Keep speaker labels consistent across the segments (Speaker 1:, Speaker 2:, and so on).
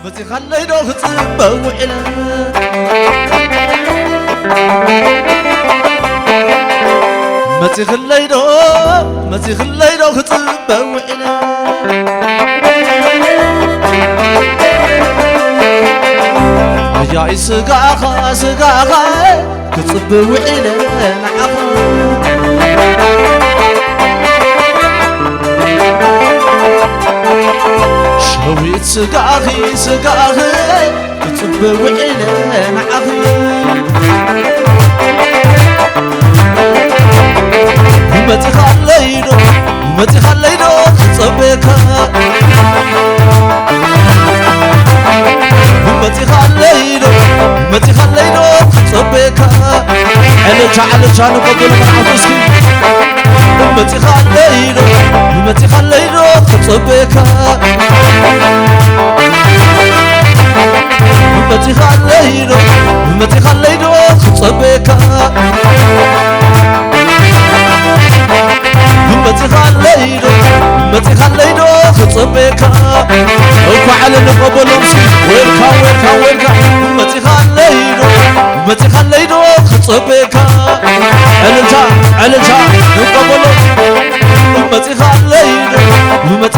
Speaker 1: متي خليدو خصبو إلى متي خليدو خصبو إلى يا سقاخا كتصبو إلى معاخا شويت سقاخي كتصبو إلى معاخا ومتي خليدو كتصبكا متي خليدو كتصبكا على نقبل معاوسكي متي خليدو كتصبكا متي خليدو كتصبكا متي خليدو كتصبكا وكو على نقبل امسي ويلكا متي خليدو كتصبكا علنتا نقبل متي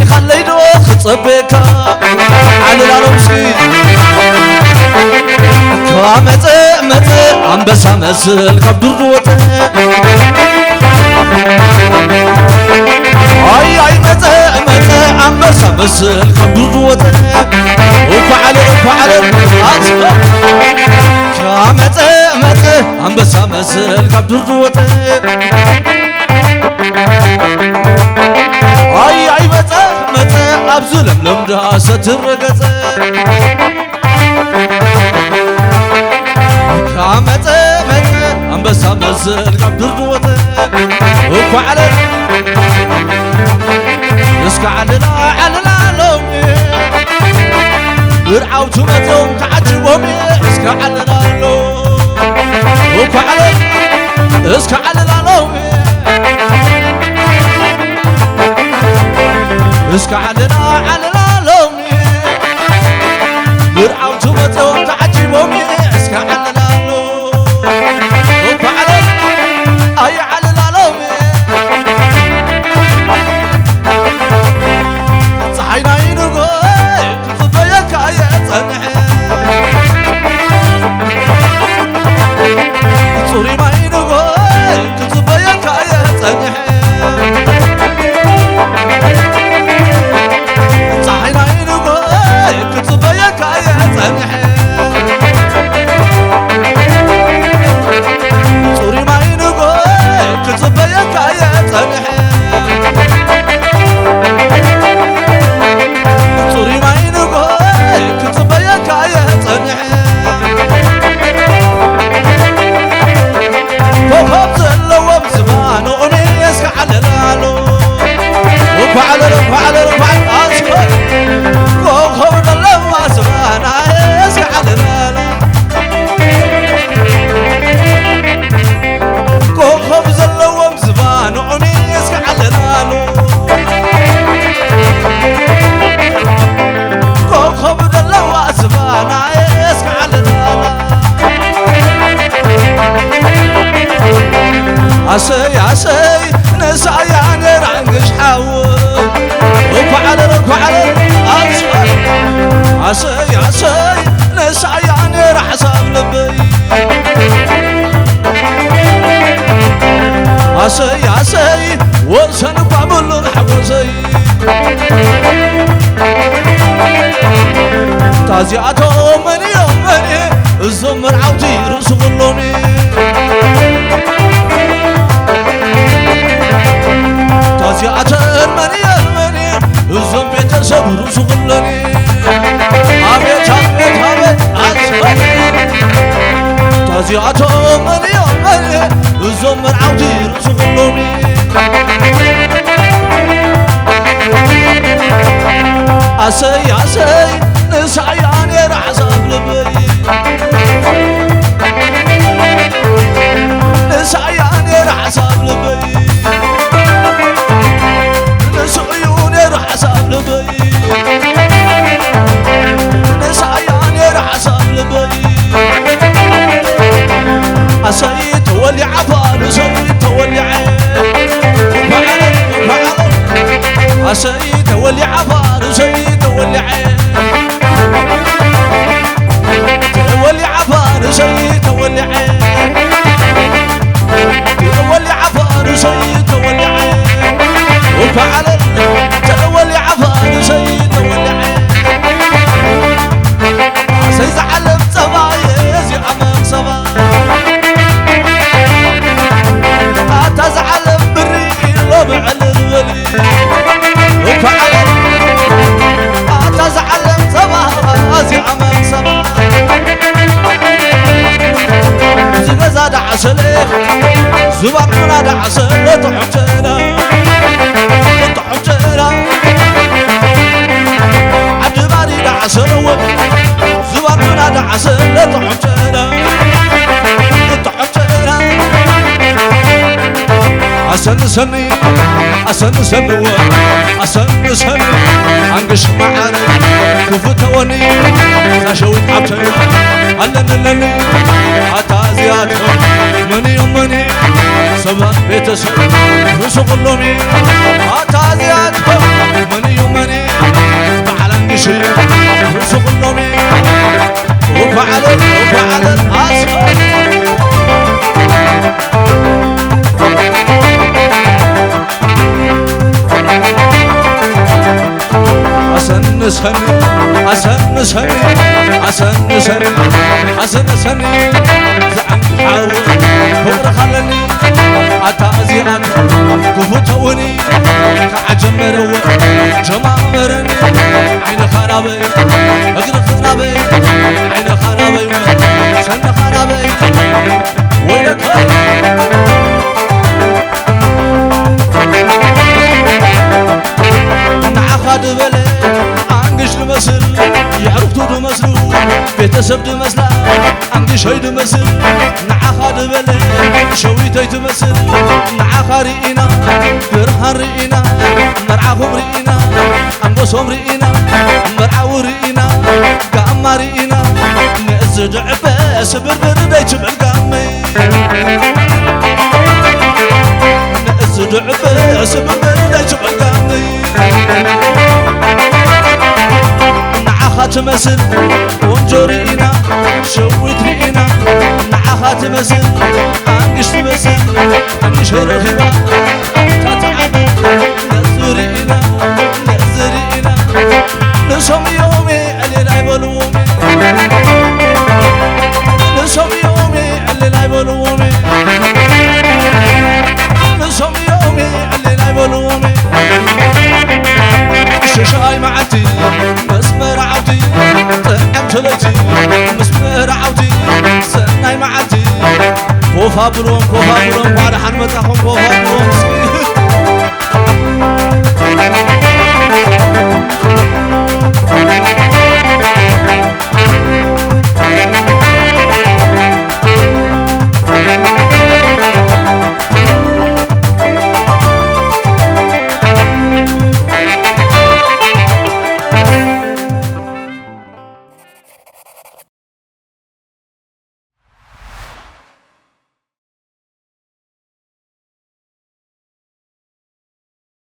Speaker 1: خليدو كتصبكا على الامسي متى أنبسا مسل كبدر وطا أي متى أنبسا مسل كبدر وطا وفعل متى أنبسا مسل كبدر وطا أي متى أبزل لمدا ستر قطا متى أنبسا مسل كبدر وطا وفعل يسكع علنا لومي ورعوتو متهم تعجبهم يسكع علنا لومي وفعل يسكع علنا لومي يسكع علنا لومي ورعوتو متهم تعجبهم يسكع علنا وفعل أي علنا لومي صحينا ينقوي كفبيك يا صنحي صوري ما ينقوي كفبيك يا صنحي صحينا ينقوي كفبيك يا صنحي صوري ما ينقوي كفبيك يا صنحي صوري ما ينقوي كفبيك يا صنحي وخب زلوم زمانو أني يسكع للالو وفعل أسكت وخب زلوم زمانو يسكع للالو وخب زلوم زمانو أني يسكع للالو وخب زلوم زمانو يسكع للالو عسي نسايا نرعنقش حاول وفعل أصفر عسي نسايا نرحسب لبي عسي ورسن بعمل الحوزي تازيعته من يومني الزمر عوتي رسولوني تازيعته من يومني الزم بيتسب رسولوني عبيت تازيعته من يومني الزمر عوتي رسولوني عسي نسعياني رحسب لبي نسعياني رحسب لبي نسعيوني رحسب لبي زبان منادى عسل طحمتنا طحمتنا عبد باري دعسل زبان منادى عسل طحمتنا طحمتنا عسل سني عسل سنو عسل سني عنقش معانا كفتوني تشوي تعبتنا علنني حتى زيادهم مني يومني سبان بيتسو وسقلوني حتى زيادهم مني يومني بعلنقشي وسقلوني وفعل الأسفل عسن سني عسن سني عسن سني عسن سني زعم حاول فور خلني عتازيان كفتوني كعجمرو جمامرني عين خرابي اقر خرابي عين خرابي سن خرابي ويلك نعخد بلي عنقش دمسل يعرفتو دمسلو بيتسب دمسلا عنقش هاي دمسل نعخد بلي شويتي تمسل نعخ رئينا برهان رئينا مرعاهم رئينا عنقصهم رئينا مرعاو رئينا قاما رئينا نأزج عباس بربر دايت بالقامي نأزج عباس بربر دايت بالقامي نعخات مسل ونجورينا شويت رينا نعخات مسل عنقش مسل عنقش رغبا تتعب نزرينا نزرينا نسوم يومي اللي نايبلومي نسوم يومي اللي نايبلومي نسوم يومي اللي نايبلومي شاي معتي مسمر عودي طعمت ليتي مسمر عودي سناي معتي كوفا بروم فرحان متاخم كوفا بروم